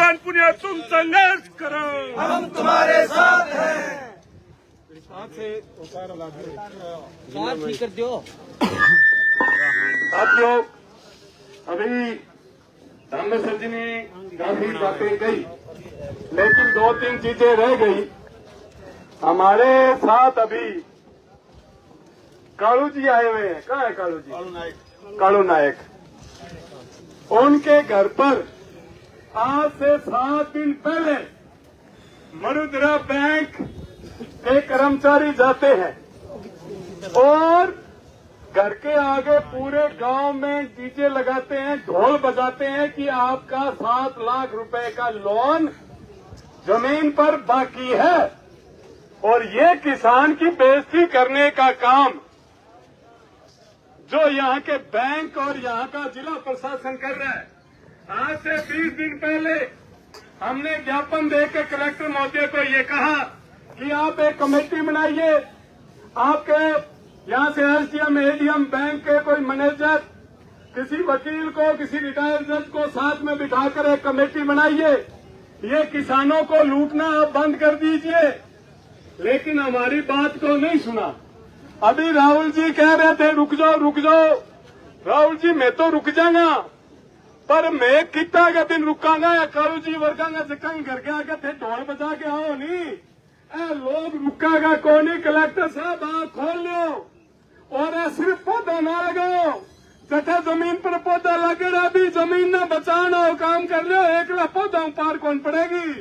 बलवान पुनिया तुम संघर्ष करो, हम तुम्हारे साथ हैं। ठीक कर दो। साथियों, अभी रामेश्वर सर जी ने काफी बातें कही, लेकिन दो तीन चीजें रह गई। हमारे साथ अभी कालू जी आए हुए हैं। कहाँ है कालू जी? कालू नायक। उनके घर पर आज से 7 दिन पहले मरुद्रा बैंक के कर्मचारी जाते हैं और घर के आगे पूरे गांव में डीजे लगाते हैं, ढोल बजाते हैं कि आपका 7 लाख रुपए का लोन जमीन पर बाकी है। और ये किसान की बेइज्जती करने का काम जो यहाँ के बैंक और यहाँ का जिला प्रशासन कर रहा है। आज से 20 दिन पहले हमने ज्ञापन देकर कलेक्टर महोदय को ये कहा कि आप एक कमेटी बनाइए, आपके यहाँ से एसडीएम, एडीएम, बैंक के कोई मैनेजर, किसी वकील को, किसी रिटायर्ड जज को साथ में बिठाकर एक कमेटी बनाइए, ये किसानों को लूटना आप बंद कर दीजिए। लेकिन हमारी बात को नहीं सुना। अभी राहुल जी कह रहे थे रुक जाओ रुक जाओ। राहुल जी मैं तो रुक जाऊंगा, पर मैं कितना का दिन रुकांगा या कालू जी वर्गांगा जकंग घर के आगे थे ढोल बजा के आओ नहीं। लोग रुकागा कौन ही? कलेक्टर साहब आंख खोल लो और सिर्फ पौधा ना लगाओ। जटा जमीन पर पौधा लगेगा भी जमीन ना बचाना हो काम कर लो। एकला पौधा पार कौन पड़ेगी?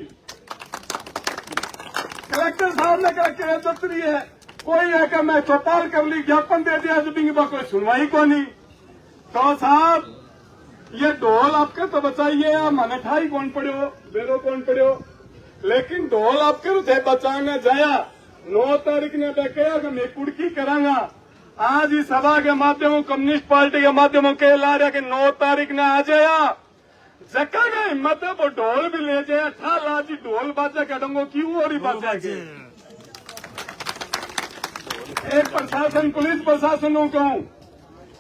कलेक्टर साहब ने कलेक्टर दफ्तरी है, कोई है कि मैं चौपाल कर ली, ज्ञापन दे दिया, कोई सुनवाई को नहीं। तो साहब ये ढोल आपके तो बचाइए, मनठाई कौन पड़ो, बेरो कौन पड़ो, लेकिन ढोल आपके थे बचाने जाया। 9 तारीख ने कहा कि मैं कुड़की करांगा। आज इस सभा के माध्यमों, कम्युनिस्ट पार्टी के माध्यमों के ला रहा कि 9 तारीख ने आ जाया। जका का हिम्मत है वो ढोल भी ले जाए। अठाला जी ढोल बाजा करूंगो क्यों और ही बाजा के। एक प्रशासन, पुलिस प्रशासन को कहूं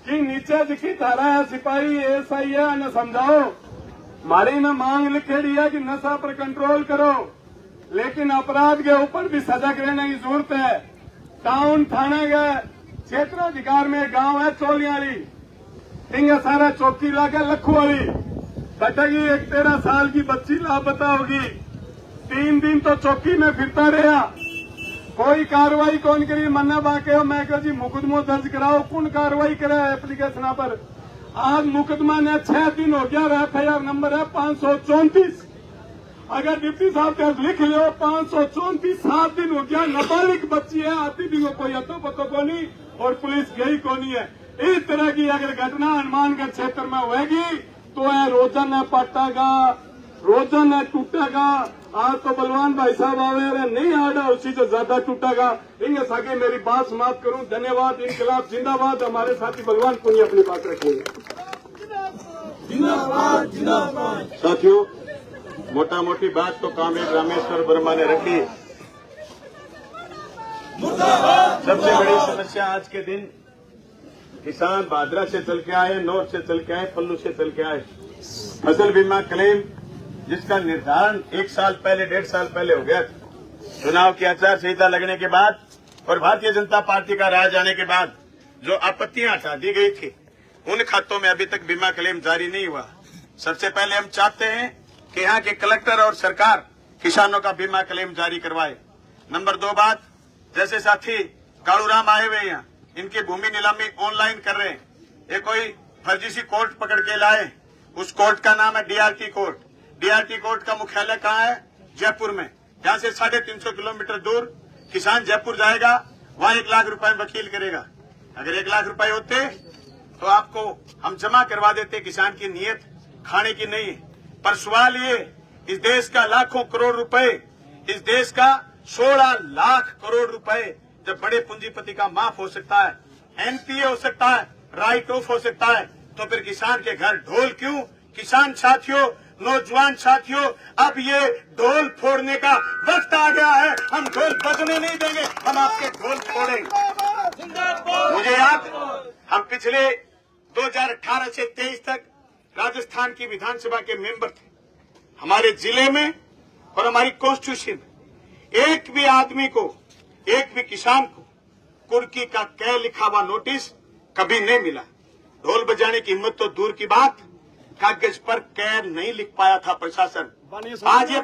कि नीचे दिखी धारा है, सिपाही एसआई है, न समझाओ। हमारी न मांग लिखेड़ी है कि नशा पर कंट्रोल करो, लेकिन अपराध के ऊपर भी सजग रहने की जरूरत है। टाउन थाने के क्षेत्राधिकार में गांव है चोलियाली, टिंगा सारा चौकी लागे लखुवाली। बटगी एक 13 साल की बच्ची लापता होगी। 3 दिन तो चौकी में फिरता रहा, कोई कार्रवाई कौन करी। मन्ना बाके मैं कह जी मुकदमा दर्ज कराओ, कौन कार्रवाई करे एप्लीकेशन पर। आज मुकदमा ने 6 दिन हो गया। एफआईआर नंबर है 534। अगर डिप्टी साहब का लिख लो 534, 7 दिन हो गया। नाबालिग बच्ची है, आती भी कोई अतो पतो को नहीं और पुलिस गई को नहीं है। इस तरह की अगर घटना हनुमानगढ़ क्षेत्र में होगी तो है रोजाना पटेगा, रोजाना टूटेगा। आज तो बलवान भाई साहब आवे नहीं आड़ा, उसी से ज्यादा टूटेगा। इनके सागे मेरी बात समाप्त करूं। धन्यवाद। इनकलाब जिंदाबाद। हमारे साथी बलवान पुनी अपनी बात रखेंगे। साथियों, मोटा मोटी बात तो कामरेड रामेश्वर वर्मा ने रखी। सबसे बड़ी समस्या आज के दिन किसान भादरा से चल के आए, नौर से चल के आए, पल्लू से चल के आए। फसल बीमा क्लेम जिसका निर्धारण 1 साल पहले, 1.5 साल पहले हो गया, चुनाव की आचार संहिता लगने के बाद और भारतीय जनता पार्टी का राज आने के बाद जो आपत्तियां हटा दी गई थी, उन खातों में अभी तक बीमा क्लेम जारी नहीं हुआ। सबसे पहले हम चाहते हैं कि यहाँ के कलेक्टर और सरकार किसानों का बीमा क्लेम जारी करवाए। नंबर 2 बात, जैसे साथी कालूराम आए हुए यहाँ, इनकी भूमि नीलामी ऑनलाइन कर रहे हैं। ये कोई फर्जी सी कोर्ट पकड़ के लाए, उस कोर्ट का नाम है डीआरटी कोर्ट। डीआरटी कोर्ट का मुख्यालय कहाँ है? जयपुर में। यहाँ से 350 किलोमीटर दूर किसान जयपुर जाएगा, वहाँ 1 लाख रुपए वकील करेगा। अगर 1 लाख रुपए होते तो आपको हम जमा करवा देते। किसान की नीयत खाने की नहीं है। पर सवाल ये, इस देश का लाखों करोड़ रुपए, इस देश का 16 लाख करोड़ रुपए जब बड़े पूंजीपति का माफ हो सकता है, एनपीए हो सकता है, राइट ऑफ हो सकता है, तो फिर किसान के घर ढोल क्यों? किसान साथियों, नौजवान साथियों, अब ये ढोल फोड़ने का वक्त आ गया है। हम ढोल बजने नहीं देंगे, हम आपके ढोल फोड़ेंगे। मुझे याद, हम पिछले 2018 से 23 तक राजस्थान की विधानसभा के मेंबर थे। हमारे जिले में और हमारी कॉन्स्टिट्यूशन में एक भी आदमी को, एक भी किसान को कुर्की का कै लिखा हुआ नोटिस कभी नहीं मिला। ढोल बजाने की हिम्मत तो दूर की बात, कागज पर कै नहीं लिख पाया था प्रशासन। आज ये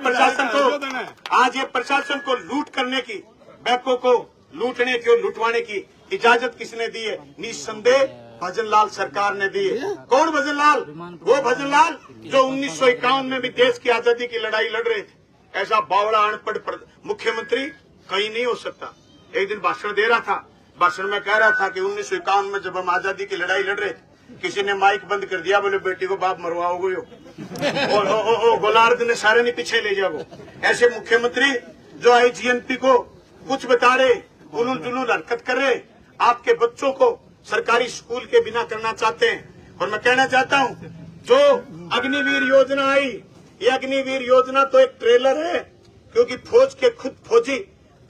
प्रशासन को लूट करने की, बैंकों को लूटने की और लुटवाने की इजाजत किसने दी है? निस्संदेह भजनलाल सरकार ने दी है। कौन भजनलाल? वो भजनलाल जो 1951 में भी देश की आजादी की लड़ाई लड़ रहे थे। ऐसा बावड़ा अनपढ़ मुख्यमंत्री कहीं नहीं हो सकता। एक दिन भाषण दे रहा था, भाषण में कह रहा था कि 1951 में जब हम आजादी की लड़ाई लड़ रहे थे, किसी ने माइक बंद कर दिया, बोले बेटी को बाप मरवाओगे और गोलार्ध ने सारे ने पीछे ले जाओ। ऐसे मुख्यमंत्री जो आईजीएनपी को कुछ बता रहे, उलूल जुलूल हरकत कर रहे, आपके बच्चों को सरकारी स्कूल के बिना करना चाहते हैं। और मैं कहना चाहता हूं, जो अग्निवीर योजना आई, ये अग्निवीर योजना तो एक ट्रेलर है, क्योंकि फौज के खुद फौजी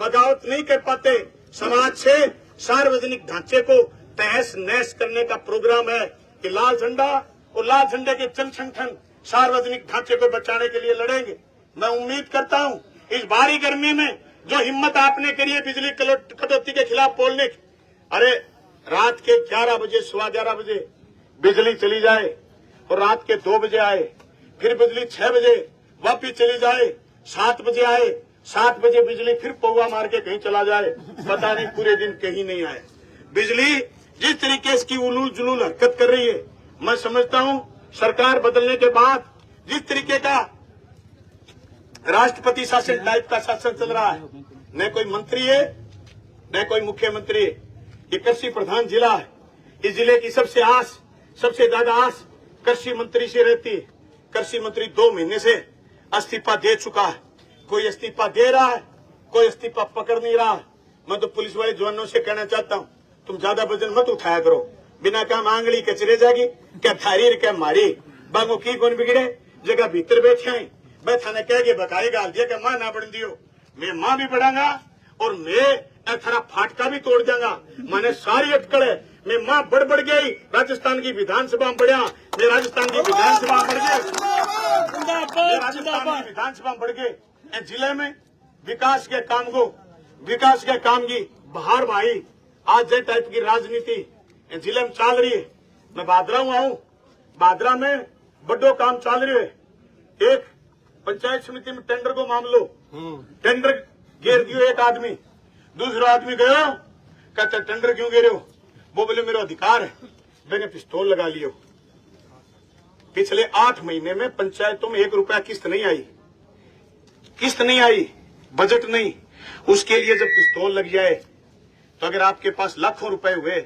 बगावत नहीं कर पाते। समाज से सार्वजनिक ढांचे को तहस नहस करने का प्रोग्राम है कि लाल झंडा और लाल झंडे के जन संगठन सार्वजनिक ढांचे को बचाने के लिए लड़ेंगे। मैं उम्मीद करता हूं इस भारी गर्मी में जो हिम्मत आपने करी है बिजली कटौती के खिलाफ बोलने की, अरे रात के 11 बजे, 11:15 बजे बिजली चली जाए और रात के 2 बजे आए, फिर बिजली 6 बजे वापिस चली जाए, 7 बजे आए, 7 बजे बिजली फिर पौवा मार के कहीं चला जाए, पता नहीं पूरे दिन कहीं नहीं आए। बिजली जिस तरीके से उलूल जुलूल हरकत कर रही है, मैं समझता हूं सरकार बदलने के बाद जिस तरीके का राष्ट्रपति शासन टाइप का शासन चल रहा है, न कोई मंत्री है न कोई मुख्यमंत्री है। ये कृषि प्रधान जिला है। इस जिले की सबसे ज्यादा आस कृषि मंत्री से रहती है। कृषि मंत्री 2 महीने से इस्तीफा दे चुका है। कोई इस्तीफा दे रहा है, कोई इस्तीफा पकड़ नहीं रहा है। मैं तो पुलिस वाले जवानों से कहना चाहता हूँ, तुम ज्यादा वजन मत उठाया करो, बिना काम आंगली कचरे जागी क्या थारी क्या मारी बांगो की कौन बिगड़े जगह भीतर बैठे हैं। मैं थाने कह के बकाई गाल दिया कि मां ना बढ़ दियो, मैं मां भी बढ़ांगा और मैं थरा फाटका भी तोड़ देंगा। मैंने सारी अटकल है, मैं मां बढ़ गई। राजस्थान की विधानसभा में बढ़िया, मैं राजस्थान की विधानसभा बढ़ गए, राजस्थान की विधानसभा बढ़ गए। जिले में विकास के काम की बाहर भाई आज जे टाइप की राजनीति जिले में चल रही है। मैं बादरा आऊं, बादरा में बड़ो काम चल रही है। एक पंचायत समिति में टेंडर को मामलो, टेंडर घेर दियो एक आदमी, दूसरा आदमी गयो कहता टेंडर क्यों घेरे हो? वो बोले मेरा अधिकार है, मैंने पिस्तौल लगा लियो। पिछले 8 महीने में पंचायतों में 1 रुपया किस्त नहीं आई, बजट नहीं। उसके लिए जब पिस्तौल लग जाए तो अगर आपके पास लाखों रुपए हुए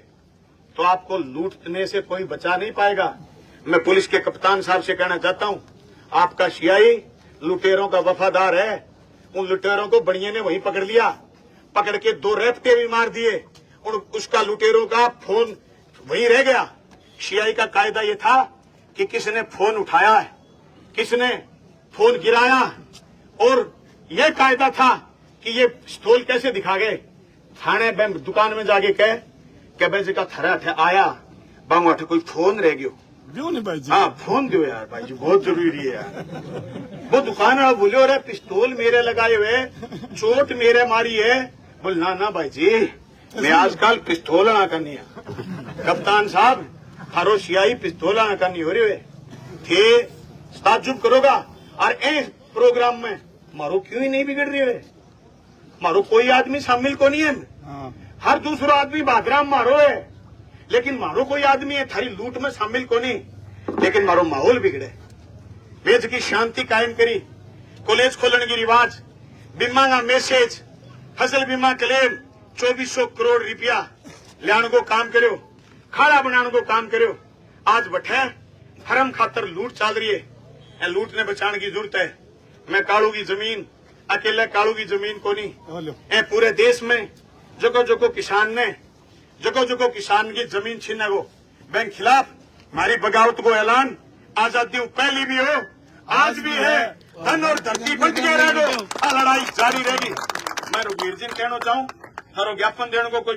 तो आपको लूटने से कोई बचा नहीं पाएगा। मैं पुलिस के कप्तान साहब से कहना चाहता हूं, आपका सीआई लुटेरों का वफादार है। उन लुटेरों को बढ़िया ने वहीं पकड़ लिया, पकड़ के 2 रेपटे भी मार दिए और उसका लुटेरों का फोन वहीं रह गया। सीआई का कायदा ये था कि किसने फोन उठाया है, किसने फोन गिराया, और ये कायदा था कि ये पिस्तौल कैसे दिखा गए। थाने दुकान में जाके कह भाई जी का थरा आया बांगो कोई फोन रह गयो, हाँ फोन दो यार भाई जी, बहुत जरूरी है यार। वो दुकान वाला बोले अरे पिस्तौल मेरे लगाए हुए, चोट मेरे मारी है। बोल ना भाई जी, मैं आजकल पिस्तौल ना करनी है। कप्तान साहब थारो सियाई पिस्तौल ना करनी हो रही है थे, ताज्जुब करोगा। और इस प्रोग्राम में मारो क्यों ही नहीं बिगड़ रही है, मारो कोई आदमी शामिल को नहीं है। हर दूसरा आदमी बागराम मारो है, लेकिन मारो कोई आदमी है थारी लूट में शामिल को नहीं। लेकिन मारो माहौल बिगड़े, देश की शांति कायम करी, कॉलेज खोलने की रिवाज, बीमा का मैसेज, फसल बीमा क्लेम 2400 करोड़ रुपया लियान को काम करो, खाड़ा बनाने को काम करो। आज बैठे हरम खातर लूट चल रही है, लूट ने बचाने की जरूरत है। मैं कालू की जमीन अकेले कालू की जमीन को नहीं, पूरे देश में जगह किसान की जमीन छीनने को बैंक खिलाफ हमारी बगावत को ऐलान आजादी पहली भी हो आज भी है, धन और धरती बंट के रह दो, लड़ाई जारी रहेगी। मैं रुगवीर जी कहना चाहूँ, थारो ज्ञापन देने को कोई